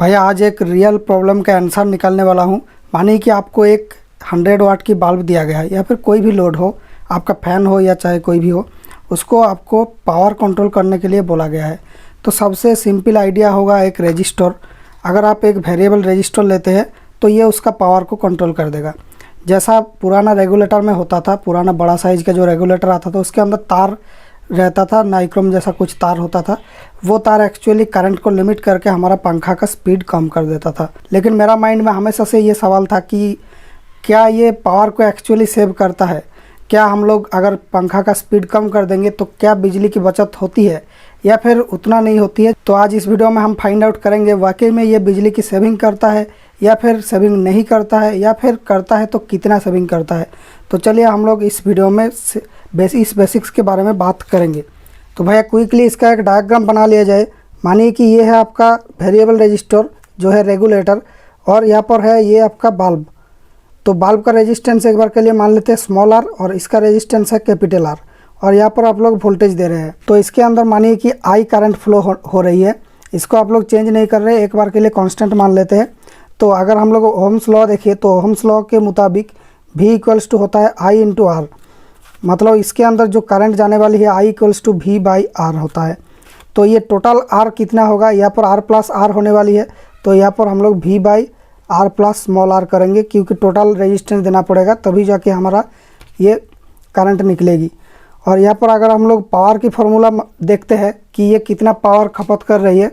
भैया आज एक रियल प्रॉब्लम का आंसर निकालने वाला हूँ। मानिए कि आपको एक 100 वाट की बल्ब दिया गया है या फिर कोई भी लोड हो, आपका फ़ैन हो या चाहे कोई भी हो, उसको आपको पावर कंट्रोल करने के लिए बोला गया है। तो सबसे सिंपल आइडिया होगा एक रेजिस्टर। अगर आप एक वेरिएबल रेजिस्टर लेते हैं तो ये उसका पावर को कंट्रोल कर देगा। जैसा पुराना रेगुलेटर में होता था, पुराना बड़ा साइज़ का जो रेगुलेटर आता था उसके अंदर तार रहता था, नाइक्रोम जैसा कुछ तार होता था। वो तार एक्चुअली करंट को लिमिट करके हमारा पंखा का स्पीड कम कर देता था। लेकिन मेरा माइंड में हमेशा से ये सवाल था कि क्या ये पावर को एक्चुअली सेव करता है? क्या हम लोग अगर पंखा का स्पीड कम कर देंगे तो क्या बिजली की बचत होती है या फिर उतना नहीं होती है? तो आज इस वीडियो में हम फाइंड आउट करेंगे वाकई में ये बिजली की सेविंग करता है या फिर सेविंग नहीं करता है, या फिर करता है तो कितना सेविंग करता है। तो चलिए हम लोग इस वीडियो में इस बेसिक्स के बारे में बात करेंगे। तो भैया क्विकली इसका एक डायग्राम बना लिया जाए। मानिए कि ये है आपका वेरिएबल रजिस्टर जो है रेगुलेटर, और यहाँ पर है ये आपका बल्ब। तो बल्ब का रेजिस्टेंस एक बार के लिए मान लेते हैं स्मॉल आर, और इसका रेजिस्टेंस है कैपिटल आर, और यहाँ पर आप लोग वोल्टेज दे रहे हैं। तो इसके अंदर मानिए कि आई करंट फ्लो हो रही है। इसको आप लोग चेंज नहीं कर रहे, एक बार के लिए कांस्टेंट मान लेते हैं। तो अगर हम लोग ओहम्स लॉ देखिए तो ओहम्स लॉ के मुताबिक V इक्वल्स टू होता है I इंटू आर। मतलब इसके अंदर जो करंट जाने वाली है I equals to V by R होता है। तो ये टोटल R कितना होगा? यहाँ पर R प्लस आर होने वाली है, तो यहाँ पर हम लोग V by R plus small R करेंगे, क्योंकि टोटल रेजिस्टेंस देना पड़ेगा तभी जाके हमारा ये करंट निकलेगी। और यहाँ पर अगर हम लोग पावर की फार्मूला देखते हैं कि ये कितना पावर खपत कर रही है,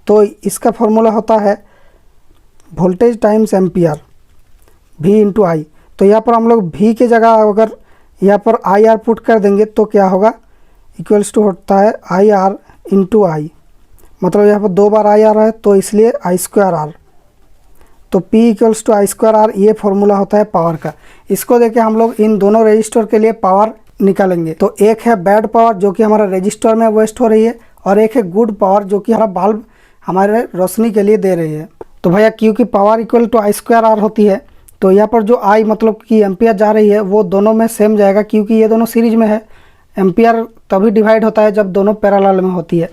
तो इसका फार्मूला होता है voltage times ampere, V into I. तो यहाँ पर हम लोग V की जगह अगर यहाँ पर आई आर पुट कर देंगे तो क्या होगा? इक्वल्स टू होता है आई आर इंटू आई। मतलब यहाँ पर दो बार आई आर है तो इसलिए आई स्क्वायर आर। तो P equals to I square R, ये फॉर्मूला होता है पावर का। इसको देके हम लोग इन दोनों रजिस्टर के लिए पावर निकालेंगे। तो एक है बैड पावर जो कि हमारा रजिस्टर में वेस्ट हो रही है, और एक है गुड पावर जो कि हमारा बल्ब हमारे रोशनी के लिए दे रही है। तो भैया क्योंकि power equal to I square R होती है, तो यहाँ पर जो आई मतलब कि एम्पियर जा रही है वो दोनों में सेम जाएगा, क्योंकि ये दोनों सीरीज में है। एम्पियर तभी डिवाइड होता है जब दोनों पैरेलल में होती है।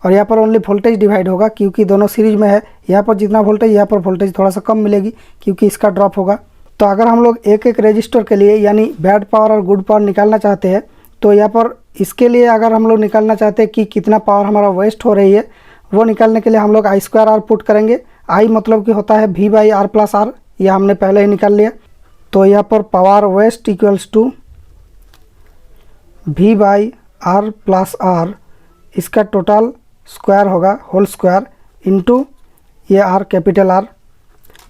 और यहाँ पर ओनली वोल्टेज डिवाइड होगा क्योंकि दोनों सीरीज में है। यहाँ पर जितना वोल्टेज, यहाँ पर वोल्टेज थोड़ा सा कम मिलेगी क्योंकि इसका ड्रॉप होगा। तो अगर हम लोग एक एक रजिस्टर के लिए यानी बैड पावर और गुड पावर निकालना चाहते हैं, तो यहाँ पर इसके लिए अगर हम लोग निकालना चाहते हैं कि कितना पावर हमारा वेस्ट हो रही है, वो निकालने के लिए हम लोग आई स्क्वायर आर पुट करेंगे। आई मतलब कि होता है V by R plus R, यह हमने पहले ही निकाल लिया। तो यहाँ पर power waste equals to V by R plus R, इसका टोटल स्क्वायर होगा होल स्क्वायर इंटू ये आर कैपिटल आर,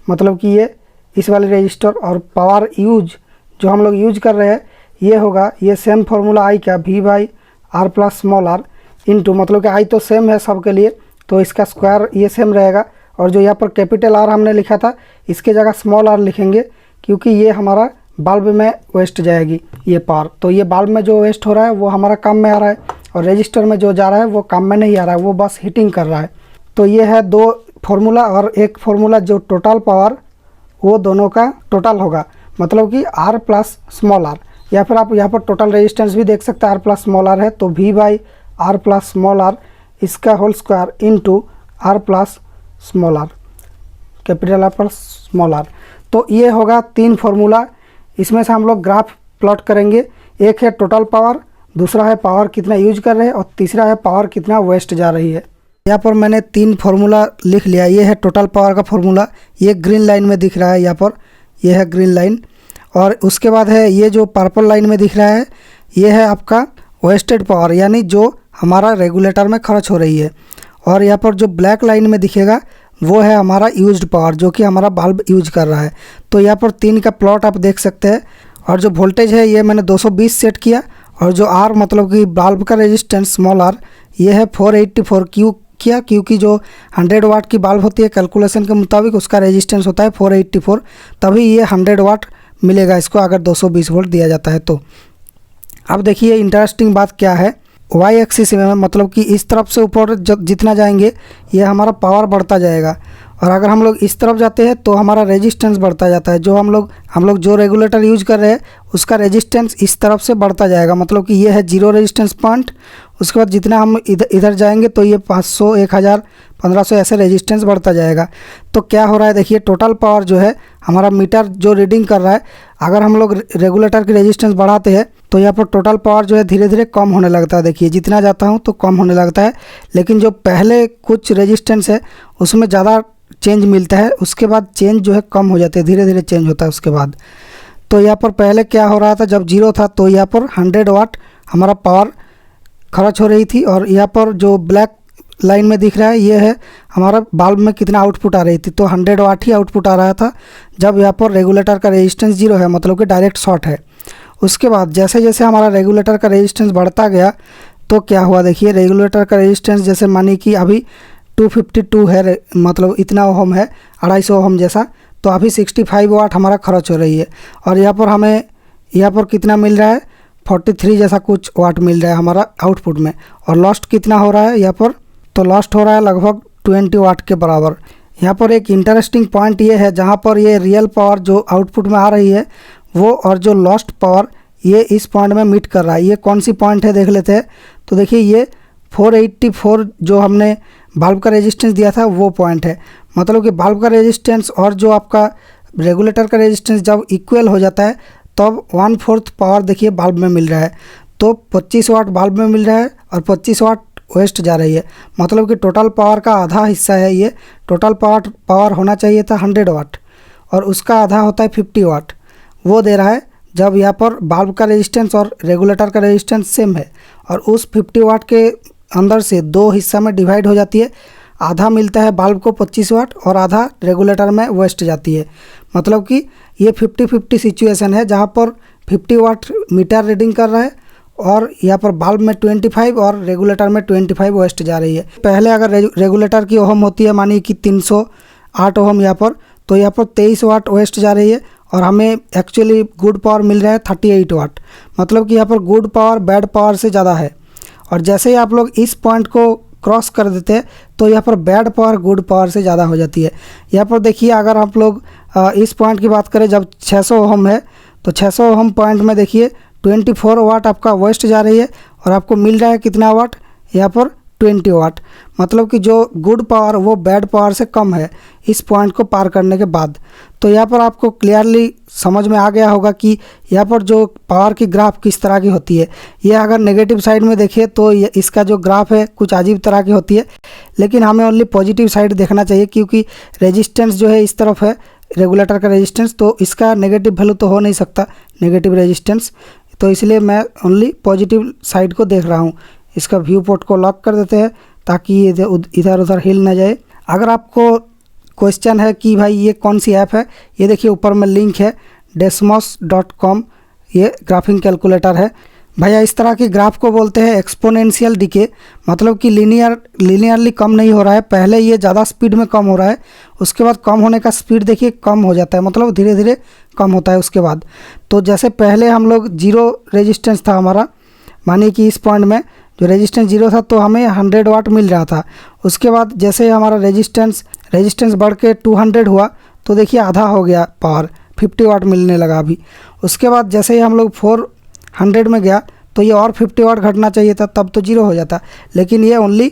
मतलब कि ये इस वाले रजिस्टर। और पावर यूज जो हम लोग यूज कर रहे हैं ये होगा, ये सेम फार्मूला आई का V by R plus small R into, मतलब कि आई तो सेम है सबके लिए तो इसका स्क्वायर ये सेम रहेगा। और जो यहाँ पर कैपिटल आर हमने लिखा था इसके जगह स्मॉल आर लिखेंगे, क्योंकि ये हमारा बल्ब में वेस्ट जाएगी ये पावर। तो ये बल्ब में जो वेस्ट हो रहा है वो हमारा काम में आ रहा है, और रजिस्टर में जो जा रहा है वो काम में नहीं आ रहा है, वो बस हीटिंग कर रहा है। तो ये है दो फार्मूला, और एक फार्मूला जो टोटल पावर वो दोनों का टोटल होगा, मतलब कि आर प्लस स्मॉल आर। या फिर आप यहाँ पर टोटल रेजिस्टेंस भी देख सकते हैं, आर प्लस स्मॉल आर है तो V by R plus small R, इसका whole square into R plus small R capital R plus small R. तो ये होगा तीन फार्मूला। इसमें से हम लोग ग्राफ प्लॉट करेंगे। एक है टोटल पावर, दूसरा है पावर कितना यूज कर रहे हैं, और तीसरा है पावर कितना वेस्ट जा रही है। यहाँ पर मैंने तीन फार्मूला लिख लिया। ये है टोटल पावर का फार्मूला, ये ग्रीन लाइन में दिख रहा है, यहाँ पर ये है ग्रीन लाइन। और उसके बाद है ये जो पर्पल लाइन में दिख रहा है, ये है आपका वेस्टेड पावर, यानी जो हमारा रेगुलेटर में खर्च हो रही है। और यहाँ पर जो ब्लैक लाइन में दिखेगा वो है हमारा यूज्ड पावर, जो कि हमारा बल्ब यूज कर रहा है। तो यहाँ पर तीन का प्लॉट आप देख सकते हैं। और जो वोल्टेज है ये मैंने 220 सेट किया, और जो आर मतलब कि बल्ब का रेजिस्टेंस स्मॉल आर ये है 484 क्यों किया, क्योंकि जो 100 वाट की बल्ब होती है कैलकुलेशन के मुताबिक उसका रेजिस्टेंस होता है 484, तभी ये 100 वाट मिलेगा इसको अगर 220 वोल्ट दिया जाता है। तो अब देखिए इंटरेस्टिंग बात क्या है, वाई एक्सिस में मतलब कि इस तरफ से ऊपर जितना जाएंगे ये हमारा पावर बढ़ता जाएगा, और अगर हम लोग इस तरफ जाते हैं तो हमारा रेजिस्टेंस बढ़ता जाता है। जो हम लोग जो रेगुलेटर यूज कर रहे हैं उसका रेजिस्टेंस इस तरफ से बढ़ता जाएगा, मतलब कि ये है 0 रेजिस्टेंस पॉइंट। उसके बाद जितना हम इधर जाएंगे तो ये 500, 1000, 1500 ऐसे रेजिस्टेंस बढ़ता जाएगा। तो क्या हो रहा है देखिए, टोटल पावर जो है हमारा मीटर जो रीडिंग कर रहा है, अगर हम लोग रेगुलेटर की रेजिस्टेंस बढ़ाते हैं तो यहाँ पर टोटल पावर जो है धीरे धीरे कम होने लगता है। देखिए जितना जाता हूँ तो कम होने लगता है, लेकिन जो पहले कुछ रेजिस्टेंस है उसमें ज़्यादा चेंज मिलता है, उसके बाद चेंज जो है कम हो जाते हैं, धीरे धीरे चेंज होता है उसके बाद। तो यहाँ पर पहले क्या हो रहा था, जब 0 था तो यहाँ पर 100 वाट हमारा पावर खर्च हो रही थी। और यहाँ पर जो ब्लैक लाइन में दिख रहा है ये है हमारा बल्ब में कितना आउटपुट आ रही थी, तो 100 वाट ही आउटपुट आ रहा था जब यहाँ पर रेगुलेटर का रेजिस्टेंस 0 है, मतलब कि डायरेक्ट शॉर्ट है। उसके बाद जैसे जैसे हमारा रेगुलेटर का रेजिस्टेंस बढ़ता गया तो क्या हुआ देखिए, रेगुलेटर का रेजिस्टेंस जैसे मानिए कि अभी 252 है, मतलब इतना ओहम है, 250 ओहम जैसा, तो अभी 65 वाट हमारा खर्च हो रही है। और यहाँ पर हमें यहाँ पर कितना मिल रहा है, 43 जैसा कुछ वाट मिल रहा है हमारा आउटपुट में। और लॉस्ट कितना हो रहा है यहाँ पर, तो लॉस्ट हो रहा है लगभग 20 वाट के बराबर। यहाँ पर एक इंटरेस्टिंग पॉइंट ये है, जहाँ पर ये रियल पावर जो आउटपुट में आ रही है वो और जो लॉस्ट पावर ये इस पॉइंट में मीट कर रहा है। ये कौन सी पॉइंट है देख लेते हैं। तो देखिए ये 484 जो हमने बल्ब का रेजिस्टेंस दिया था वो पॉइंट है, मतलब कि बल्ब का रेजिस्टेंस और जो आपका रेगुलेटर का रेजिस्टेंस जब इक्वल हो जाता है तब 1/4 पावर देखिए बल्ब में मिल रहा है। तो 25 वाट बल्ब में मिल रहा है और 25 वाट वेस्ट जा रही है, मतलब कि टोटल पावर का आधा हिस्सा है ये। टोटल पावर होना चाहिए था 100 वाट और उसका आधा होता है 50 वाट, वो दे रहा है जब यहाँ पर बल्ब का रेजिस्टेंस और रेगुलेटर का रेजिस्टेंस सेम है। और उस 50 वाट के अंदर से 2 हिस्सा में डिवाइड हो जाती है, आधा मिलता है बल्ब को 25 वाट और आधा रेगुलेटर में वेस्ट जाती है। मतलब कि ये 50-50 सिचुएशन है, जहाँ पर 50 वाट मीटर रीडिंग कर रहा है और यहाँ पर बल्ब में 25 और रेगुलेटर में 25 वेस्ट जा रही है। पहले अगर रेगुलेटर की ओहम होती है मानिए कि 308 ओहम यहाँ पर, तो यहाँ पर 23 वाट वेस्ट जा रही है और हमें एक्चुअली गुड पावर मिल रहा है 38 वाट, मतलब कि यहाँ पर गुड पावर बैड पावर से ज़्यादा है। और जैसे ही आप लोग इस पॉइंट को क्रॉस कर देते हैं तो यहाँ पर बैड पावर गुड पावर से ज़्यादा हो जाती है। यहाँ पर देखिए अगर आप लोग इस पॉइंट की बात करें, जब 600 ओहम है तो 600 ओहम पॉइंट में देखिए 24 वाट आपका वेस्ट जा रही है और आपको मिल रहा है कितना वाट, यहाँ पर 20 वाट, मतलब कि जो गुड पावर वो बैड पावर से कम है इस पॉइंट को पार करने के बाद। तो यहाँ पर आपको क्लियरली समझ में आ गया होगा कि यहाँ पर जो पावर की ग्राफ किस तरह की होती है। ये अगर नेगेटिव साइड में देखें तो इसका जो ग्राफ है कुछ अजीब तरह की होती है, लेकिन हमें ओनली पॉजिटिव साइड देखना चाहिए, क्योंकि रेजिस्टेंस जो है इस तरफ है रेगुलेटर का रेजिस्टेंस, तो इसका नेगेटिव वैल्यू तो हो नहीं सकता नेगेटिव रेजिस्टेंस, तो इसलिए मैं ओनली पॉजिटिव साइड को देख रहा हूँ। इसका व्यू पोर्ट को लॉक कर देते हैं ताकि ये इधर उधर हिल ना जाए। अगर आपको क्वेश्चन है कि भाई ये कौन सी ऐप है, ये देखिए ऊपर में लिंक है desmos.com, ये ग्राफिंग कैलकुलेटर है भैया। इस तरह की ग्राफ को बोलते हैं एक्सपोनेंशियल डिके, मतलब कि लीनियरली कम नहीं हो रहा है, पहले ये ज़्यादा स्पीड में कम हो रहा है, उसके बाद कम होने का स्पीड देखिए कम हो जाता है, मतलब धीरे धीरे कम होता है उसके बाद। तो जैसे पहले हम लोग 0 रेजिस्टेंस था हमारा, मानिए कि इस पॉइंट में जो रेजिस्टेंस 0 था तो हमें 100 वाट मिल रहा था। उसके बाद जैसे हमारा रेजिस्टेंस बढ़ के 200 हुआ तो देखिए आधा हो गया पावर, 50 वाट मिलने लगा अभी। उसके बाद जैसे ही हम लोग 400 में गया तो ये और 50 वाट घटना चाहिए था, तब तो 0 हो जाता, लेकिन ये ओनली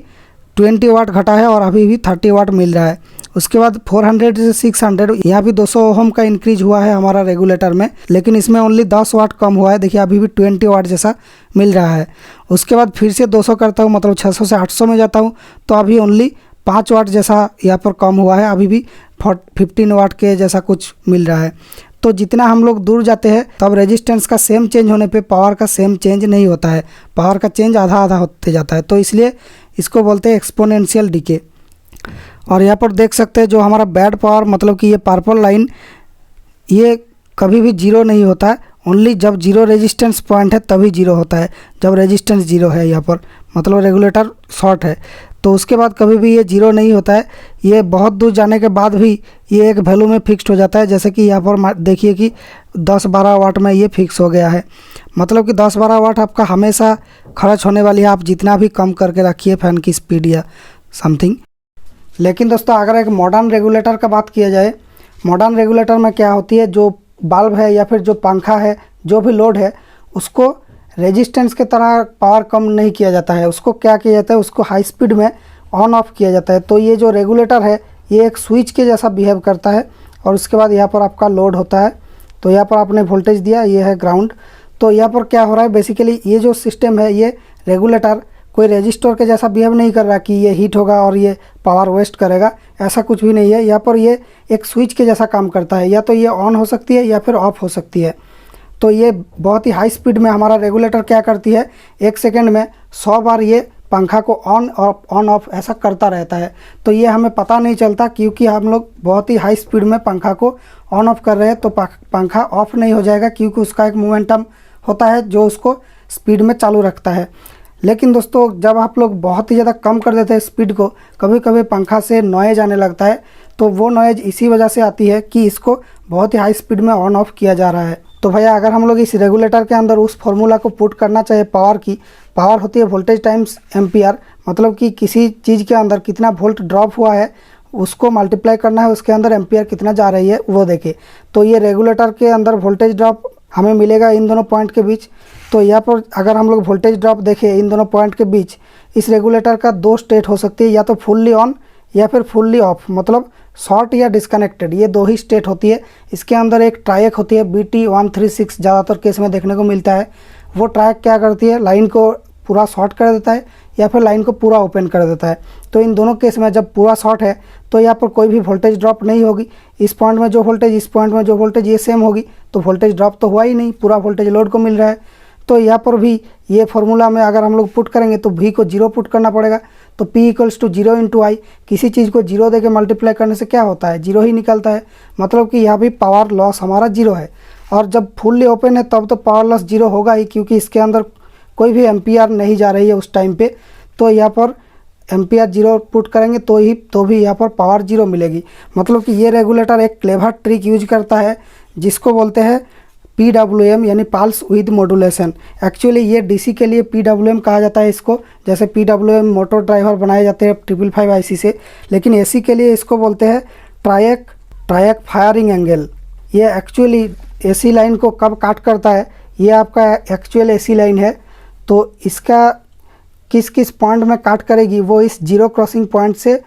20 वाट घटा है और अभी भी 30 वाट मिल रहा है। उसके बाद 400 से 600 यहाँ भी 200 ओहम का इंक्रीज हुआ है हमारा रेगुलेटर में, लेकिन इसमें ओनली 10 वाट कम हुआ है, देखिए अभी भी 20 वाट जैसा मिल रहा है। उसके बाद फिर से 200 करता हूँ, मतलब 600 से 800 में जाता हूँ तो अभी ओनली 5 वाट जैसा यहाँ पर कम हुआ है, अभी भी 15 वाट के जैसा कुछ मिल रहा है। तो जितना हम लोग दूर जाते हैं तब रेजिस्टेंस का सेम चेंज होने पे पावर का सेम चेंज नहीं होता है, पावर का चेंज आधा आधा होते जाता है, तो इसलिए इसको बोलते हैं एक्सपोनेंशियल डिके। और यहाँ पर देख सकते हैं जो हमारा बैड पावर, मतलब कि ये पर्पल लाइन, ये कभी भी 0 नहीं होता है, ओनली जब 0 रेजिस्टेंस पॉइंट है तभी 0 होता है, जब रेजिस्टेंस 0 है यहाँ पर, मतलब रेगुलेटर शॉर्ट है, तो उसके बाद कभी भी ये 0 नहीं होता है। ये बहुत दूर जाने के बाद भी ये एक वैल्यू में फिक्स्ड हो जाता है, जैसे कि यहाँ पर देखिए कि 10-12 वाट में ये फिक्स हो गया है, मतलब कि 10-12 वाट आपका हमेशा खर्च होने वाली है, आप जितना भी कम करके रखिए फ़ैन की स्पीड या समथिंग। लेकिन दोस्तों अगर एक मॉडर्न रेगुलेटर का बात किया जाए, मॉडर्न रेगुलेटर में क्या होती है, जो बल्ब है या फिर जो पंखा है, जो भी लोड है, उसको रेजिस्टेंस के तरह पावर कम नहीं किया जाता है। उसको क्या किया जाता है, उसको हाई स्पीड में ऑन ऑफ किया जाता है। तो ये जो रेगुलेटर है ये एक स्विच के जैसा बिहेव करता है। और उसके बाद यहाँ पर आपका लोड होता है, तो यहाँ पर आपने वोल्टेज दिया, ये है ग्राउंड। तो यहाँ पर क्या हो रहा है, बेसिकली ये जो सिस्टम है, ये रेगुलेटर कोई रेजिस्टर के जैसा बिहेव नहीं कर रहा कि ये हीट होगा और ये पावर वेस्ट करेगा, ऐसा कुछ भी नहीं है। यहाँ पर ये एक स्विच के जैसा काम करता है, या तो ये ऑन हो सकती है या फिर ऑफ हो सकती है। तो ये बहुत ही हाई स्पीड में हमारा रेगुलेटर क्या करती है, 1 सेकेंड में 100 बार ये पंखा को ऑन ऑफ ऐसा करता रहता है। तो ये हमें पता नहीं चलता, क्योंकि हम लोग बहुत ही हाई स्पीड में पंखा को ऑन ऑफ कर रहे हैं। तो पंखा ऑफ नहीं हो जाएगा, क्योंकि उसका एक मोमेंटम होता है जो उसको स्पीड में चालू रखता है। लेकिन दोस्तों जब आप लोग बहुत ही ज़्यादा कम कर देते हैं स्पीड को, कभी कभी पंखा से नॉइज़ आने लगता है। तो वो नॉइज़ इसी वजह से आती है कि इसको बहुत ही हाई स्पीड में ऑन ऑफ किया जा रहा है। तो भैया अगर हम लोग इस रेगुलेटर के अंदर उस फॉर्मूला को पुट करना चाहे पावर की, पावर होती है वोल्टेज टाइम्स एम्पियर, मतलब कि किसी चीज़ के अंदर कितना वोल्ट ड्रॉप हुआ है उसको मल्टीप्लाई करना है, उसके अंदर एम्पियर कितना जा रही है वो देखे। तो ये रेगुलेटर के अंदर वोल्टेज ड्रॉप हमें मिलेगा इन दोनों पॉइंट के बीच। तो यहाँ पर अगर हम लोग वोल्टेज ड्रॉप देखें इन दोनों पॉइंट के बीच, इस रेगुलेटर का 2 स्टेट हो सकती है, या तो फुल्ली ऑन या फिर फुल्ली ऑफ, मतलब शॉर्ट या डिस्कनेक्टेड, ये 2 ही स्टेट होती है। इसके अंदर एक ट्रायक होती है BT136 ज़्यादातर केस में देखने को मिलता है। वो ट्रायक क्या करती है, लाइन को पूरा शॉर्ट कर देता है या फिर लाइन को पूरा ओपन कर देता है। तो इन दोनों केस में जब पूरा शॉर्ट है तो यहाँ पर कोई भी वोल्टेज ड्रॉप नहीं होगी। इस पॉइंट में जो वोल्टेज, इस पॉइंट में जो वोल्टेज, ये सेम होगी, तो वोल्टेज ड्रॉप तो हुआ ही नहीं, पूरा वोल्टेज लोड को मिल रहा है। तो यहाँ पर भी ये फार्मूला में अगर हम लोग पुट करेंगे तो V को 0 पुट करना पड़ेगा। तो P = 0 × I, किसी चीज़ को 0 दे के मल्टीप्लाई करने से क्या होता है, 0 ही निकलता है। मतलब कि यहाँ भी पावर लॉस हमारा 0 है। और जब फुल्ली ओपन है तब तो पावर लॉस 0 होगा ही, क्योंकि इसके अंदर कोई भी एम्पियर नहीं जा रही है उस टाइम पे। तो यहाँ पर एम्पियर 0 पुट करेंगे तो भी यहाँ पर पावर 0 मिलेगी। मतलब कि ये रेगुलेटर एक क्लेवर ट्रिक यूज करता है जिसको बोलते हैं PWM, यानी पल्स विद मॉड्यूलेशन। एक्चुअली ये DC के लिए PWM कहा जाता है इसको, जैसे PWM मोटर ड्राइवर बनाए जाते हैं 555 IC से, लेकिन AC के लिए इसको बोलते हैं ट्रायक फायरिंग एंगल। ये एक्चुअली AC लाइन को कब काट करता है, ये आपका एक्चुअल AC लाइन है। तो इसका किस किस पॉइंट में काट करेगी वो इस 0 क्रॉसिंग पॉइंट से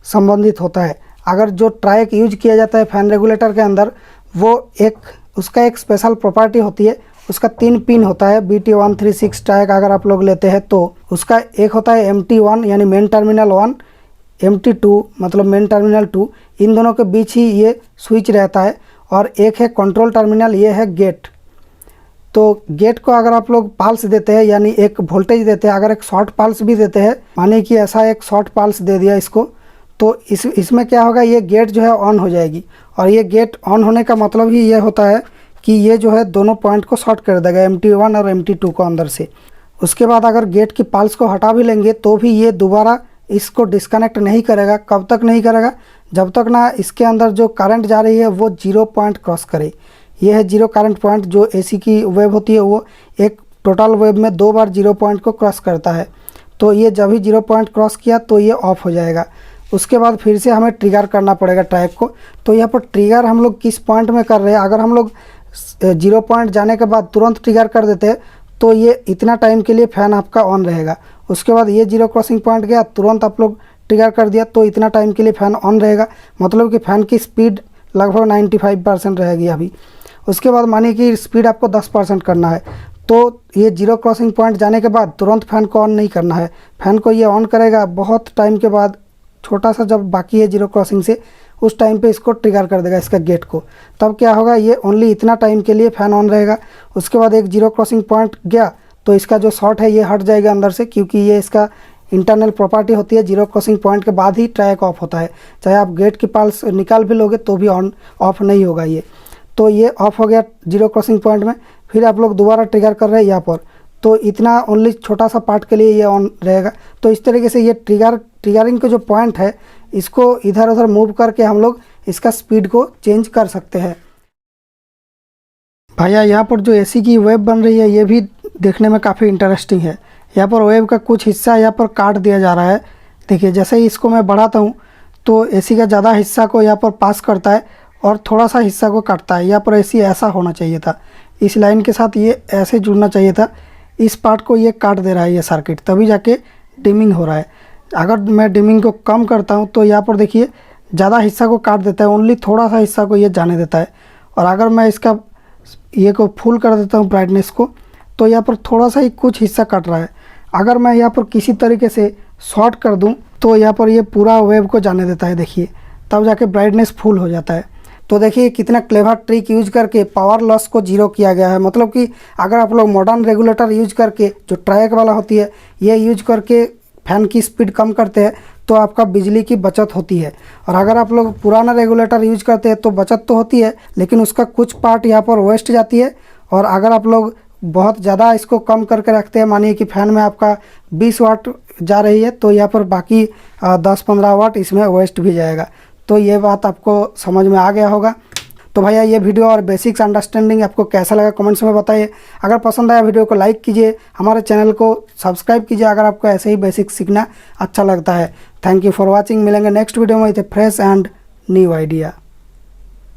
संबंधित होता है। अगर जो ट्रायक यूज किया जाता है फैन रेगुलेटर के अंदर, वो उसका एक स्पेशल प्रॉपर्टी होती है। उसका 3 पिन होता है BT136 ट्रायक अगर आप लोग लेते हैं तो उसका एक होता है MT1 यानी मेन टर्मिनल 1, MT2 मतलब मेन टर्मिनल 2, इन दोनों के बीच ही ये स्विच रहता है। और एक है कंट्रोल टर्मिनल, ये है गेट। तो गेट को अगर आप लोग पल्स देते हैं, यानी एक वोल्टेज देते हैं, अगर एक शॉर्ट पल्स भी देते हैं, माने कि ऐसा एक शॉर्ट पल्स दे दिया इसको, तो इसमें क्या होगा, ये गेट जो है ऑन हो जाएगी। और ये गेट ऑन होने का मतलब ही ये होता है कि ये जो है दोनों पॉइंट को शॉर्ट कर देगा, MT1 और MT2 को अंदर से। उसके बाद अगर गेट की पल्स को हटा भी लेंगे तो भी ये दोबारा इसको डिस्कनेक्ट नहीं करेगा। कब तक नहीं करेगा, जब तक ना इसके अंदर जो करंट जा रही है वो 0 पॉइंट क्रॉस करे। ये है 0 करंट पॉइंट। जो AC की वेव होती है वो एक टोटल वेव में 2 बार 0 पॉइंट को क्रॉस करता है। तो ये जब ही 0 पॉइंट क्रॉस किया तो ये ऑफ हो जाएगा। उसके बाद फिर से हमें ट्रिगर करना पड़ेगा ट्रैक को। तो यहाँ पर ट्रिगर हम लोग किस पॉइंट में कर रहे हैं, अगर हम लोग 0 पॉइंट जाने के बाद तुरंत ट्रिगर कर देते हैं तो ये इतना टाइम के लिए फ़ैन आपका ऑन रहेगा। उसके बाद ये 0 क्रॉसिंग पॉइंट गया, तुरंत आप लोग ट्रिगर कर दिया तो इतना टाइम के लिए फ़ैन ऑन रहेगा। मतलब कि फ़ैन की स्पीड लगभग 95% रहेगी अभी। उसके बाद मानिए कि स्पीड आपको 10% करना है, तो ये 0 क्रॉसिंग पॉइंट जाने के बाद तुरंत फ़ैन को ऑन नहीं करना है। फ़ैन को ये ऑन करेगा बहुत टाइम के बाद, छोटा सा जब बाकी है 0 क्रॉसिंग से, उस टाइम पे इसको ट्रिगर कर देगा इसका गेट को। तब क्या होगा, ये ओनली इतना टाइम के लिए फ़ैन ऑन रहेगा। उसके बाद एक 0 क्रॉसिंग पॉइंट गया तो इसका जो शॉर्ट है ये हट जाएगा अंदर से, क्योंकि ये इसका इंटरनल प्रॉपर्टी होती है। 0 क्रॉसिंग पॉइंट के बाद ही ट्रैक ऑफ होता है। चाहे आप गेट की पल्स निकाल भी लोगे तो भी ऑन ऑफ नहीं होगा ये। तो ये ऑफ हो गया 0 क्रॉसिंग पॉइंट में। फिर आप लोग दोबारा ट्रिगर कर रहे हैं यहाँ पर, तो इतना ओनली छोटा सा पार्ट के लिए ये ऑन रहेगा। तो इस तरीके से ये ट्रिगरिंग का जो पॉइंट है इसको इधर उधर मूव करके हम लोग इसका स्पीड को चेंज कर सकते हैं। भैया यहाँ पर जो AC की वेव बन रही है ये भी देखने में काफ़ी इंटरेस्टिंग है। यहाँ पर वेव का कुछ हिस्सा यहाँ पर काट दिया जा रहा है। देखिए जैसे ही इसको मैं बढ़ाता हूँ तो एसी का ज़्यादा हिस्सा को यहाँ पर पास करता है और थोड़ा सा हिस्सा को काटता है। यहाँ पर एसी ऐसा होना चाहिए था, इस लाइन के साथ ये ऐसे जुड़ना चाहिए था, इस पार्ट को ये काट दे रहा है ये सर्किट, तभी जाके डिमिंग हो रहा है। अगर मैं डिमिंग को कम करता हूँ तो यहाँ पर देखिए ज़्यादा हिस्सा को काट देता है, ओनली थोड़ा सा हिस्सा को ये जाने देता है। और अगर मैं इसका ये को फुल कर देता हूँ ब्राइटनेस को, तो यहाँ पर थोड़ा सा ही कुछ हिस्सा कट रहा है। अगर मैं यहाँ पर किसी तरीके से शॉर्ट कर दूँ तो यहाँ पर ये पूरा वेव को जाने देता है, देखिए, तब जाके ब्राइटनेस फुल हो जाता है। तो देखिए कितना क्लेवर ट्रिक यूज करके पावर लॉस को जीरो किया गया है। मतलब कि अगर आप लोग मॉडर्न रेगुलेटर यूज करके, जो ट्रैक वाला होती है, ये यूज करके फैन की स्पीड कम करते हैं तो आपका बिजली की बचत होती है। और अगर आप लोग पुराना रेगुलेटर यूज करते हैं तो बचत तो होती है, लेकिन उसका कुछ पार्ट यहाँ पर वेस्ट जाती है। और अगर आप लोग बहुत ज़्यादा इसको कम करके रखते हैं, मानिए कि फ़ैन में आपका 20 वाट जा रही है, तो यहाँ पर बाकी 10-15 वाट इसमें वेस्ट भी जाएगा। तो ये बात आपको समझ में आ गया होगा। तो भैया ये वीडियो और बेसिक्स अंडरस्टैंडिंग आपको कैसा लगा कमेंट्स में बताइए। अगर पसंद आया वीडियो को लाइक कीजिए, हमारे चैनल को सब्सक्राइब कीजिए अगर आपको ऐसे ही बेसिक्स सीखना अच्छा लगता है। Thank you for watching. मिलेंगे नेक्स्ट वीडियो में with fresh and new idea.